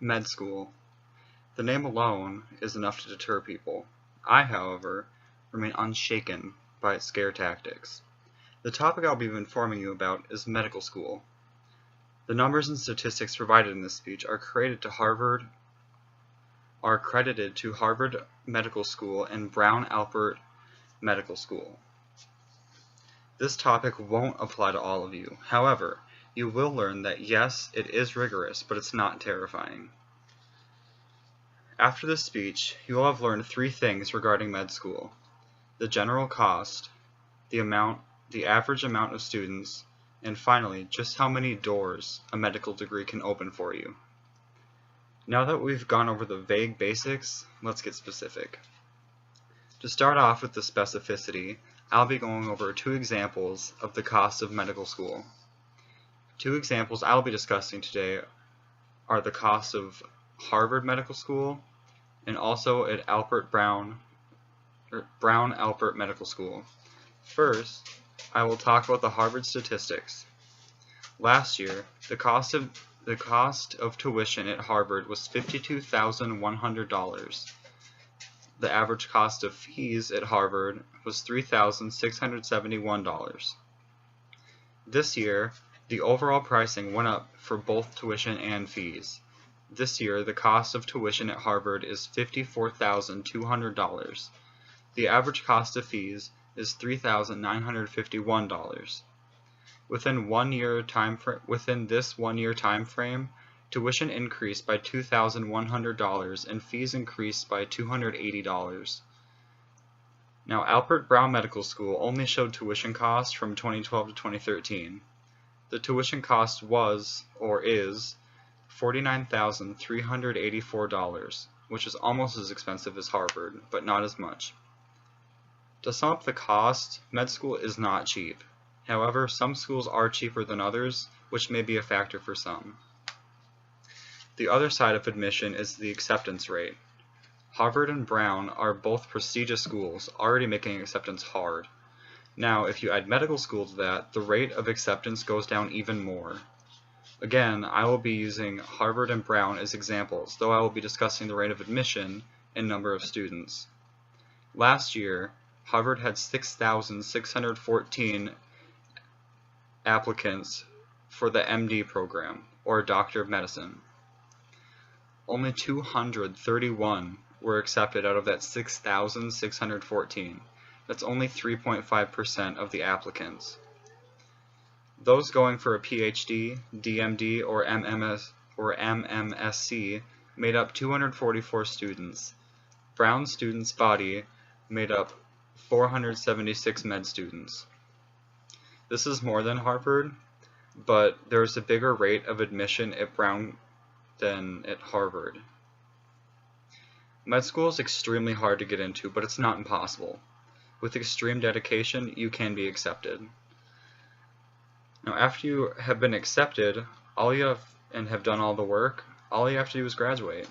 Med school. The name alone is enough to deter people. I, however, remain unshaken by its scare tactics. The topic I'll be informing you about is medical school. The numbers and statistics provided in this speech are credited to Harvard Medical School and Brown Alpert Medical School. This topic won't apply to all of you. However, you will learn that yes, it is rigorous, but it's not terrifying. After this speech, you will have learned 3 things regarding med school: the general cost, the average amount of students, and finally, just how many doors a medical degree can open for you. Now that we've gone over the vague basics, let's get specific. To start off with the specificity, I'll be going over 2 examples of the cost of medical school. 2 examples I'll be discussing today are the cost of Harvard Medical School and also at Brown Alpert Medical School. First, I will talk about the Harvard statistics. Last year, the cost of tuition at Harvard was $52,100. The average cost of fees at Harvard was $3,671. This year, the overall pricing went up for both tuition and fees. This year, the cost of tuition at Harvard is $54,200. The average cost of fees is $3,951. Within this 1 year time frame, tuition increased by $2,100 and fees increased by $280. Now, Alpert Brown Medical School only showed tuition costs from 2012 to 2013. The tuition cost was, or is, $49,384, which is almost as expensive as Harvard, but not as much. To sum up the cost, med school is not cheap. However, some schools are cheaper than others, which may be a factor for some. The other side of admission is the acceptance rate. Harvard and Brown are both prestigious schools, already making acceptance hard. Now, if you add medical school to that, the rate of acceptance goes down even more. Again, I will be using Harvard and Brown as examples, though I will be discussing the rate of admission and number of students. Last year, Harvard had 6,614 applicants for the MD program, or Doctor of Medicine. Only 231 were accepted out of that 6,614. That's only 3.5% of the applicants. Those going for a PhD, DMD, or MMSC made up 244 students. Brown students' body made up 476 med students. This is more than Harvard, but there's a bigger rate of admission at Brown than at Harvard. Med school is extremely hard to get into, but it's not impossible. With extreme dedication, you can be accepted. Now, after you have been accepted, and have done all the work, all you have to do is graduate.